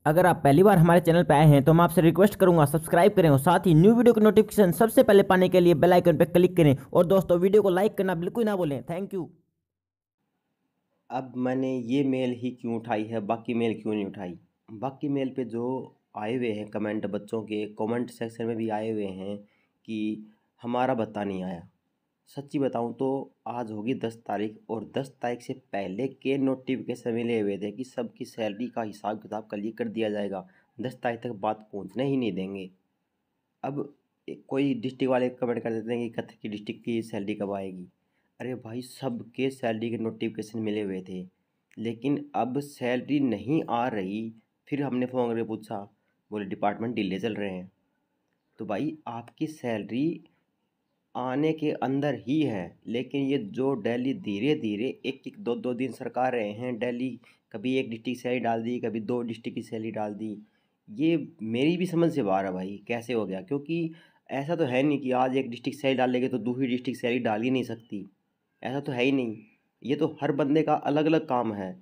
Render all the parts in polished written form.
अगर आप पहली बार हमारे चैनल पर आए हैं तो मैं आपसे रिक्वेस्ट करूंगा सब्सक्राइब करें और साथ ही न्यू वीडियो की नोटिफिकेशन सबसे पहले पाने के लिए बेल आइकन पर क्लिक करें और दोस्तों वीडियो को लाइक करना बिल्कुल ना भूलें। Thank you. अब मैंने ये मेल ही क्यों उठाई है, बाकी मेल क्यों नहीं उठाई। बाकी मेल पे जो आए हुए हैं कमेंट, बच्चों के कमेंट सेक्शन में भी आए हुए हैं कि हमारा भत्ता नहीं आया। सच्ची बताऊं तो आज होगी 10 तारीख और 10 तारीख से पहले के नोटिफिकेशन मिले हुए थे कि सबकी सैलरी का हिसाब किताब कल ही कर दिया जाएगा। 10 तारीख तक बात पहुंचने ही नहीं देंगे। अब कोई डिस्ट्रिक्ट वाले कमेंट कर देते हैं कि कथ की डिस्ट्रिक्ट की सैलरी कब आएगी। अरे भाई, सबके सैलरी के नोटिफिकेशन मिले हुए थे, लेकिन अब सैलरी नहीं आ रही। फिर हमने फ़ोन करके पूछा, बोले डिपार्टमेंट ढीले चल रहे हैं। तो भाई आपकी सैलरी आने के अंदर ही है, लेकिन ये जो डेली धीरे धीरे एक एक दो दो दिन सरका रहे हैं, डेली कभी एक डिस्ट्रिक्ट सैलरी डाल दी, कभी दो डिस्ट्रिक्ट की सैलरी डाल दी। ये मेरी भी समझ से बाहर है भाई, कैसे हो गया। क्योंकि ऐसा तो है नहीं कि आज एक डिस्ट्रिक्ट सैलरी डालेंगे तो दूसरी डिस्ट्रिक्ट सैलरी डाल ही नहीं सकती। ऐसा तो है ही नहीं। ये तो हर बंदे का अलग अलग काम है।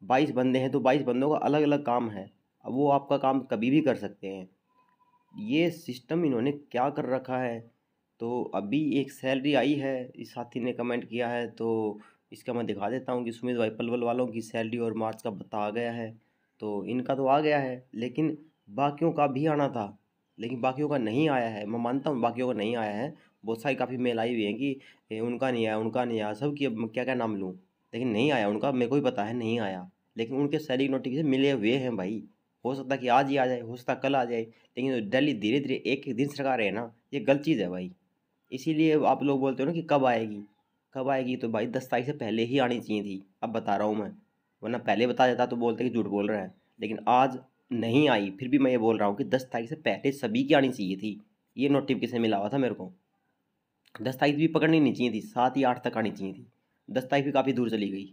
22 बंदे हैं तो 22 बंदों का अलग अलग काम है। अब वो आपका काम कभी भी कर सकते हैं। ये सिस्टम इन्होंने क्या कर रखा है। तो अभी एक सैलरी आई है, इस साथी ने कमेंट किया है, तो इसका मैं दिखा देता हूँ कि सुमित भाई पलवल वालों की सैलरी और मार्च का भत्ता आ गया है। तो इनका तो आ गया है, लेकिन बाकियों का भी आना था। लेकिन बाकियों का नहीं आया है। मैं मानता हूँ बाकियों का नहीं आया है। बहुत सारी काफ़ी मेल आई हुई हैं कि उनका नहीं आया, उनका नहीं आया, सब की अब क्या क्या नाम लूँ। लेकिन नहीं आया उनका, मेरे को भी पता है नहीं आया। लेकिन उनके सैलरी नोटिफिकेशन मिले हुए हैं भाई। हो सकता है कि आज ही आ जाए, हो सकता है कल आ जाए, लेकिन जो डेली धीरे धीरे एक एक दिन सरका रहे हैं ना, ये गलत चीज़ है भाई। इसीलिए आप लोग बोलते हो ना कि कब आएगी, कब आएगी। तो भाई 10 तारीख से पहले ही आनी चाहिए थी, अब बता रहा हूँ मैं। वरना पहले बता देता तो बोलते कि झूठ बोल रहा है। लेकिन आज नहीं आई, फिर भी मैं ये बोल रहा हूँ कि 10 तारीख से पहले सभी की आनी चाहिए थी। ये नोटिफिकेशन मिला हुआ था मेरे को। 10 तारीख भी पकड़नी नहीं चाहिए थी, 7 या 8 तक आनी चाहिए थी। 10 तारीख भी काफ़ी दूर चली गई।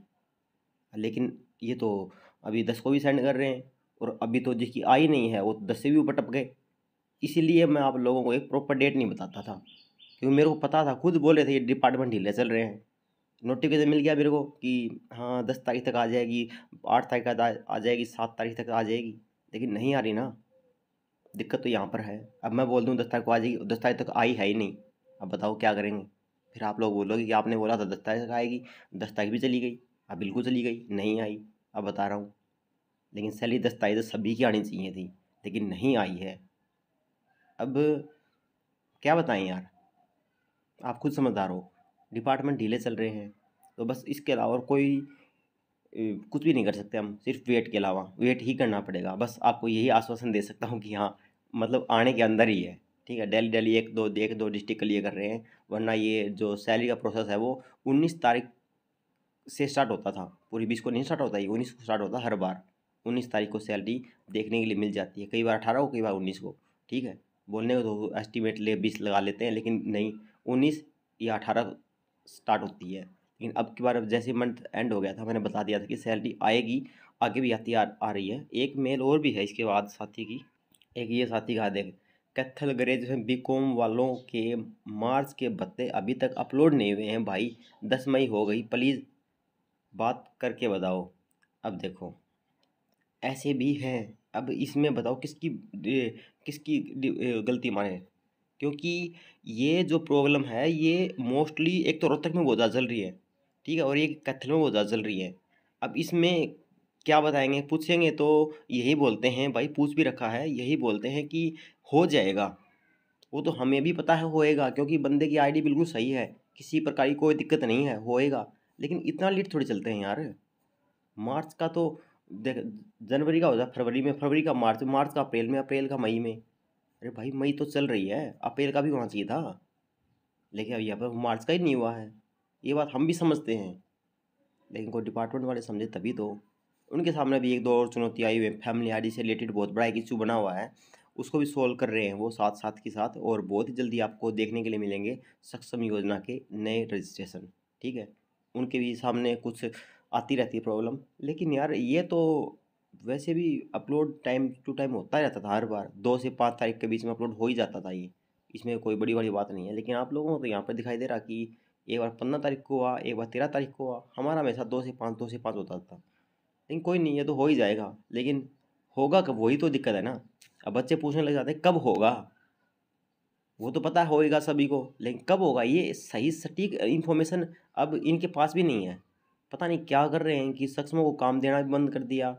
लेकिन ये तो अभी 10 को भी सेंड कर रहे हैं, और अभी तो जिसकी आई नहीं है वो 10 से भी ऊपर टप गए। इसीलिए मैं आप लोगों को एक प्रॉपर डेट नहीं बताता था, क्योंकि मेरे को पता था, खुद बोले थे ये डिपार्टमेंट ढीले चल रहे हैं। नोटिफिकेशन मिल गया मेरे को कि हाँ 10 तारीख तक आ जाएगी, 8 तारीख तक आ जाएगी, 7 तारीख तक आ जाएगी। लेकिन नहीं आ रही ना। दिक्कत तो यहाँ पर है। अब मैं बोल दूँ 10 तारीख को आ जाएगी, 10 तारीख तक आई है ही नहीं। अब बताओ क्या करेंगे। फिर आप लोग बोलोगे कि आपने बोला था 10 तारीख तक आएगी। 10 तारीख भी चली गई, अब बिल्कुल चली गई, नहीं आई। अब बता रहा हूँ। लेकिन सैलरी 10 तारीख तक सभी की आनी चाहिए थी, लेकिन नहीं आई है। अब क्या बताएं यार, आप खुद समझदार हो। डिपार्टमेंट ढीले चल रहे हैं, तो बस इसके अलावा और कोई कुछ भी नहीं कर सकते हम। सिर्फ वेट के अलावा वेट ही करना पड़ेगा। बस आपको यही आश्वासन दे सकता हूँ कि हाँ, मतलब आने के अंदर ही है। ठीक है, डेली डेली एक दो डिस्ट्रिक्ट के लिए कर रहे हैं। वरना ये जो सैलरी का प्रोसेस है वो 19 तारीख से स्टार्ट होता था। पूरी 20 को नहीं स्टार्ट होता, ये 19 को स्टार्ट होता हर बार। 19 तारीख को सैलरी देखने के लिए मिल जाती है, कई बार 18 को, कई बार 19 को। ठीक है, बोलने को तो एस्टिमेट 20 लगा लेते हैं, लेकिन नहीं, 19 या 18 स्टार्ट होती है। लेकिन अब की बार, अब जैसे मंथ एंड हो गया था, मैंने बता दिया था कि सैलरी आएगी, आगे भी आती आ रही है। एक मेल और भी है इसके बाद साथी की। एक ये साथी का देख, कैथल ग्रेजुएशन बीकॉम वालों के मार्च के भत्ते अभी तक अपलोड नहीं हुए हैं भाई। 10 मई हो गई, प्लीज़ बात करके बताओ। अब देखो, ऐसे भी हैं। अब इसमें बताओ किसकी गलती माने। क्योंकि ये जो प्रॉब्लम है ये मोस्टली एक तो रोहतक में बहुत ज़्यादा चल रही है। ठीक है, और ये कैथल में बहुत ज़्यादा चल रही है। अब इसमें क्या बताएंगे, पूछेंगे तो यही बोलते हैं भाई, पूछ भी रखा है, यही बोलते हैं कि हो जाएगा। वो तो हमें भी पता है होएगा, क्योंकि बंदे की आईडी बिल्कुल सही है, किसी प्रकार की कोई दिक्कत नहीं है, होएगा। लेकिन इतना लेट थोड़ी चलते हैं यार। मार्च का तो देख, जनवरी का होता है फरवरी में, फरवरी का मार्च, मार्च का अप्रैल में, अप्रैल का मई में। अरे भाई, मई तो चल रही है, अप्रैल का भी होना चाहिए था। लेकिन अब यहाँ पर मार्च का ही नहीं हुआ है। ये बात हम भी समझते हैं, लेकिन कोई डिपार्टमेंट वाले समझे तभी तो। उनके सामने भी एक दो और चुनौती आई हुई है। फैमिली आईडी से रिलेटेड बहुत बड़ा एक इशू बना हुआ है, उसको भी सोल्व कर रहे हैं वो साथ साथ के साथ। और बहुत ही जल्दी आपको देखने के लिए मिलेंगे सक्षम योजना के नए रजिस्ट्रेशन। ठीक है, उनके भी सामने कुछ आती रहती है प्रॉब्लम। लेकिन यार ये तो वैसे भी अपलोड टाइम टू टाइम होता रहता था, हर बार 2 से 5 तारीख के बीच में अपलोड हो ही जाता था ये। इसमें कोई बड़ी बड़ी बात नहीं है। लेकिन आप लोगों को तो यहाँ पर दिखाई दे रहा कि एक बार 15 तारीख को हुआ, एक बार 13 तारीख को हुआ। हमारा हमेशा 2 से 5 2 से 5 होता था। लेकिन कोई नहीं, ये तो हो ही जाएगा। लेकिन होगा कब, वही तो दिक्कत है ना। अब बच्चे पूछने लग जाते हैं कब होगा, वो तो पता होएगा सभी को, लेकिन कब होगा ये सही सटीक इन्फॉर्मेशन अब इनके पास भी नहीं है। पता नहीं क्या कर रहे हैं कि सक्षमों को काम देना भी बंद कर दिया,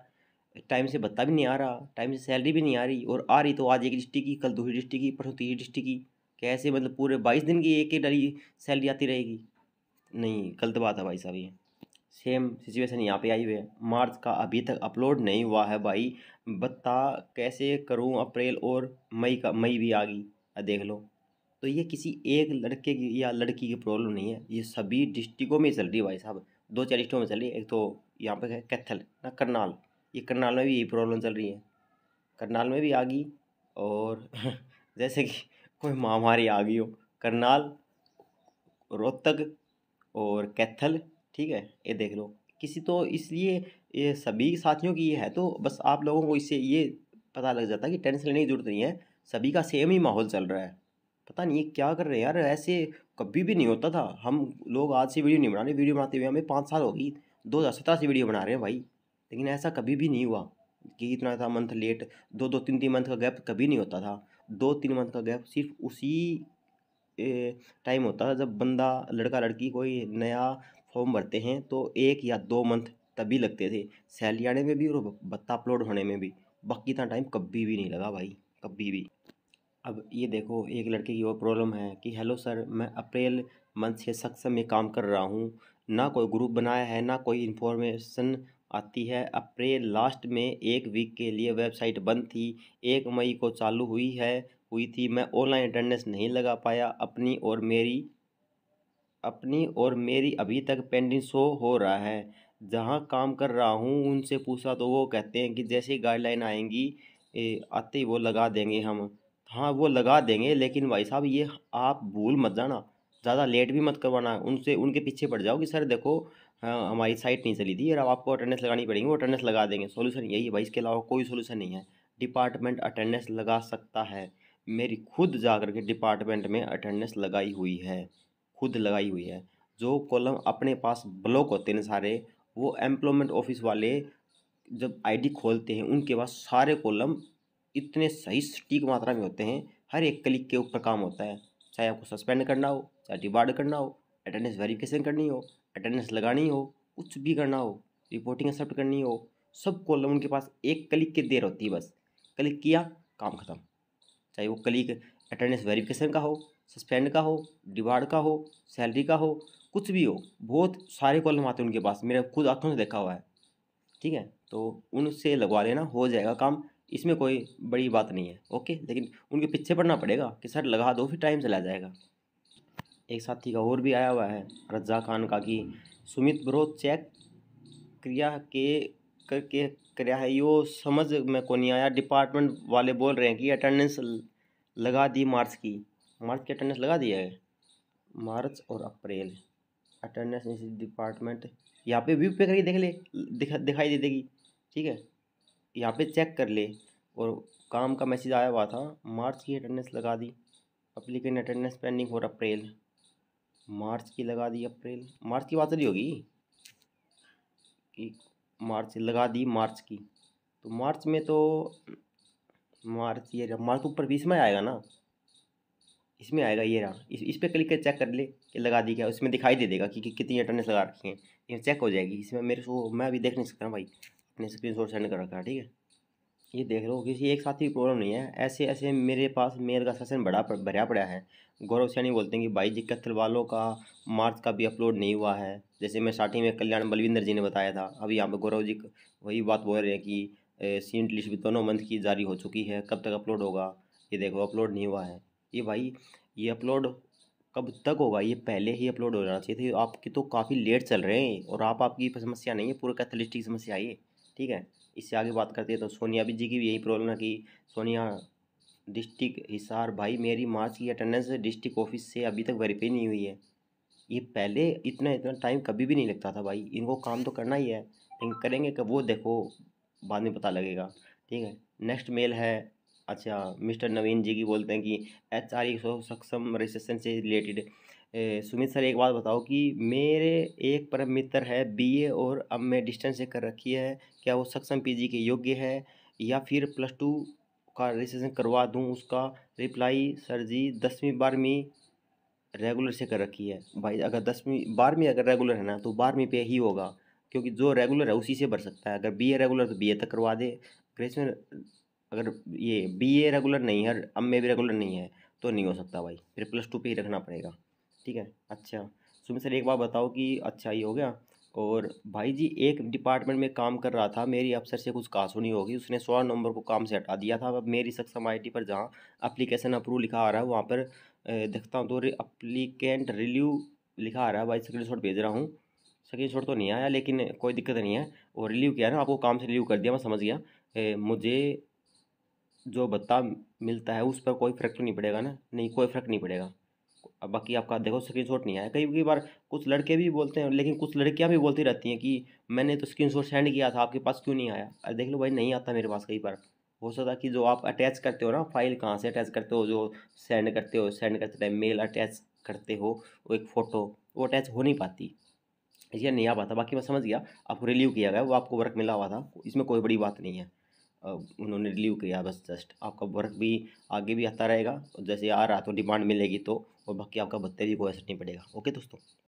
टाइम से भत्ता भी नहीं आ रहा, टाइम से सैलरी भी नहीं आ रही, और आ रही तो आज एक डिस्ट्रिक्ट की, कल दूसरी डिस्ट्रिक्ट की, परसों तीसरी डिस्ट्रिक्ट की। कैसे मतलब पूरे 22 दिन की एक ही डली सैलरी आती रहेगी? नहीं, गलत बात है भाई साहब ये। सेम सिचुएशन यहाँ पे आई हुई है, मार्च का अभी तक अपलोड नहीं हुआ है भाई। बता कैसे करूँ, अप्रैल और मई का, मई भी आ गई, देख लो। तो ये किसी एक लड़के की या लड़की की प्रॉब्लम नहीं है, ये सभी डिस्ट्रिक्टों में चल रही है भाई साहब। दो चार डिस्ट्रिक्टों में चल रही है, एक तो यहाँ पे है कैथल ना, करनाल, ये करनाल में भी यही प्रॉब्लम चल रही है, करनाल में भी आ गई। और जैसे कि कोई महामारी आ गई हो, करनाल, रोहतक और कैथल, ठीक है, ये देख लो। किसी तो इसलिए ये सभी साथियों की ये है, तो बस आप लोगों को इससे ये पता लग जाता है कि टेंशन लेने की जरूरत नहीं है, सभी का सेम ही माहौल चल रहा है। पता नहीं ये क्या कर रहे हैं यार, ऐसे कभी भी नहीं होता था। हम लोग आज से वीडियो नहीं बना रहे, वीडियो बनाते हुए हमें 5 साल हो गई, 2017 से वीडियो बना रहे हैं भाई, लेकिन ऐसा कभी भी नहीं हुआ कि इतना था मंथ लेट। दो दो तीन तीन मंथ का गैप कभी नहीं होता था, 2-3 मंथ का गैप सिर्फ उसी टाइम होता है जब बंदा, लड़का लड़की कोई नया फॉर्म भरते हैं, तो 1 या 2 मंथ तभी लगते थे, सैलरी आने में भी और भत्ता अपलोड होने में भी। बाकी इतना टाइम कभी भी नहीं लगा भाई, कभी भी। अब ये देखो, एक लड़के की वो प्रॉब्लम है कि हेलो सर, मैं अप्रैल मंथ से सक्षम में काम कर रहा हूँ, ना कोई ग्रुप बनाया है, ना कोई इन्फॉर्मेशन आती है। अप्रैल लास्ट में 1 वीक के लिए वेबसाइट बंद थी, 1 मई को चालू हुई थी। मैं ऑनलाइन अटेंडेंस नहीं लगा पाया, अपनी और मेरी अभी तक पेंडिंग शो हो रहा है। जहाँ काम कर रहा हूँ उनसे पूछा तो वो कहते हैं कि जैसे ही गाइडलाइन आएंगी, आते ही वो लगा देंगे हम। हाँ, वो लगा देंगे, लेकिन भाई साहब ये आप भूल मत जाना, ज़्यादा लेट भी मत करवाना, उनसे उनके पीछे पड़ जाओ कि सर देखो, हाँ हमारी साइट नहीं चली थी और अब आपको अटेंडेंस लगानी पड़ेगी, वो अटेंडेंस लगा देंगे। सॉल्यूशन यही है भाई, इसके अलावा कोई सॉल्यूशन नहीं है। डिपार्टमेंट अटेंडेंस लगा सकता है, मेरी खुद जा कर के डिपार्टमेंट में अटेंडेंस लगाई हुई है, खुद लगाई हुई है। जो कॉलम अपने पास ब्लॉक होते हैं सारे, वो एम्प्लॉयमेंट ऑफिस वाले जब आईडी खोलते हैं उनके पास सारे कॉलम इतने सही सटीक मात्रा में होते हैं, हर एक क्लिक के ऊपर काम होता है। चाहे आपको सस्पेंड करना हो, चाहे डिबार्ड करना हो, अटेंडेंस वेरिफिकेशन करनी हो, अटेंडेंस लगानी हो, कुछ भी करना हो, रिपोर्टिंग एक्सेप्ट करनी हो, सब कॉलम उनके पास एक क्लिक की देर होती है, बस क्लिक किया, काम खत्म। चाहे वो क्लिक अटेंडेंस वेरिफिकेशन का हो, सस्पेंड का हो, डिबार्ड का हो, सैलरी का हो, कुछ भी हो, बहुत सारे कॉलम आते हैं उनके पास, मेरे खुद आंखों से देखा हुआ है। ठीक है, तो उनसे लगवा लेना, हो जाएगा काम, इसमें कोई बड़ी बात नहीं है। ओके, लेकिन उनके पीछे पड़ना पड़ेगा कि सर लगा दो, फिर टाइम चला जाएगा। एक साथी का और भी आया हुआ है, रज्जा खान का, कि सुमित ब्रो चेक क्रिया के करके क्रिया है, यो समझ में को नहीं आया। डिपार्टमेंट वाले बोल रहे हैं कि अटेंडेंस लगा दी, मार्च की, मार्च की अटेंडेंस लगा दी है, मार्च और अप्रैल अटेंडेंस डिपार्टमेंट। यहाँ पे व्यू पे करके देख ले, दिखाई दे देगी, ठीक है, यहाँ पे चेक कर ले। और काम का मैसेज आया हुआ था, मार्च की अटेंडेंस लगा दी, applicant attendance pending for April, मार्च की लगा दी, अप्रैल मार्च की बात रही होगी कि मार्च लगा दी, मार्च की, तो मार्च में तो मार्च, ये मार्च तो ऊपर 20 में आएगा ना, इसमें आएगा, ये रहा, इस पे क्लिक कर चेक कर ले कि लगा दी क्या, उसमें दिखाई दे देगा कि कितनी अटेंडेंस लगा रखी है, ये चेक हो जाएगी। इसमें मेरे को, मैं अभी देख नहीं सकता भाई, अपने स्क्रीनशॉट सेंड कर रखा है, ठीक है। ये देख लो, किसी एक साथी की प्रॉब्लम नहीं है, ऐसे ऐसे मेरे पास मेल का सेशन भरा पड़ा है। गौरव सैनी बोलते हैं कि भाई जी कत्ल वालों का मार्च का भी अपलोड नहीं हुआ है, जैसे मैं स्टार्टिंग में कल्याण बलविंदर जी ने बताया था, अभी यहाँ पे गौरव जी वही बात बोल रहे हैं कि सीट लिस्ट भी दोनों मंथ की जारी हो चुकी है, कब तक अपलोड होगा। ये देखो अपलोड नहीं हुआ है, ये भाई, ये अपलोड कब तक होगा, ये पहले ही अपलोड हो जाना चाहिए था। आपकी तो काफ़ी लेट चल रहे हैं, और आपकी समस्या नहीं है, पूरे कैथल लिस्ट की समस्या है ये, ठीक है। इससे आगे बात करते हैं तो सोनिया जी की भी यही प्रॉब्लम है कि सोनिया डिस्ट्रिक्ट हिसार, भाई मेरी मार्च की अटेंडेंस डिस्ट्रिक्ट ऑफिस से अभी तक वेरीफाई नहीं हुई है। ये पहले इतना इतना टाइम कभी भी नहीं लगता था भाई, इनको काम तो करना ही है, लेकिन करेंगे कब वो देखो, बाद में पता लगेगा, ठीक है। नेक्स्ट मेल है, अच्छा, मिस्टर नवीन जी की बोलते हैं कि HR 100 सक्षम रजिस्ट्रेशन से रिलेटेड। सुमित सर एक बात बताओ कि मेरे एक परम मित्र है BA और अब मैं डिस्टेंस से कर रखी है, क्या वो सक्षम PG के योग्य है या फिर +2 का रजिस्ट्रेशन करवा दूं, उसका रिप्लाई सर जी 10वीं 12वीं रेगुलर से कर रखी है। भाई अगर 10वीं 12वीं अगर रेगुलर है ना तो 12वीं पे ही होगा, क्योंकि जो रेगुलर है उसी से भर सकता है। अगर बीए रेगुलर तो बीए तक करवा दे, ग्रेजुएशन अगर ये बीए रेगुलर नहीं है, अब में भी रेगुलर नहीं है तो नहीं हो सकता भाई, फिर +2 पे ही रखना पड़ेगा। ठीक है। अच्छा सुमित सर एक बात बताओ कि अच्छा ये हो गया। और भाई जी एक डिपार्टमेंट में काम कर रहा था, मेरी अफसर से कुछ कहा सुनी होगी, उसने 16 नवंबर को काम से हटा दिया था। अब मेरी सक्षम आईटी पर जहाँ एप्लीकेशन अप्रूव लिखा आ रहा है वहाँ पर देखता हूँ तो अप्लीकेंट रिव्यू लिखा आ रहा है। भाई स्क्रीनशॉट भेज रहा हूँ, स्क्रीनशॉट तो नहीं आया लेकिन कोई दिक्कत नहीं है। और रिलीव किया ना, आपको काम से रिलीव कर दिया, मैं समझ गया। मुझे जो भत्ता मिलता है उस पर कोई फ़र्क तो नहीं पड़ेगा ना? नहीं कोई फ़र्क नहीं पड़ेगा। अब बाकी आपका देखो स्क्रीनशॉट नहीं आया। कई कई बार कुछ लड़के भी बोलते हैं, लेकिन कुछ लड़कियां भी बोलती रहती हैं कि मैंने तो स्क्रीनशॉट सेंड किया था, आपके पास क्यों नहीं आया? अरे देख लो भाई, नहीं आता मेरे पास। कई बार हो सकता है कि जो आप अटैच करते हो ना, फाइल कहाँ से अटैच करते हो, जो सेंड करते टाइम मेल अटैच करते हो, वो एक फ़ोटो वो अटैच हो नहीं पाती, इसलिए नहीं आ पाता। बाकी मैं समझ गया, आपको रिलीव किया गया, वो आपको वर्क मिला हुआ था, इसमें कोई बड़ी बात नहीं है। उन्होंने रिलीव किया बस, जस्ट आपका वर्क भी आगे भी आता रहेगा, और जैसे आ रहा तो डिमांड मिलेगी तो, और बाकी आपका भत्ते भी कोई असर नहीं पड़ेगा। ओके दोस्तों।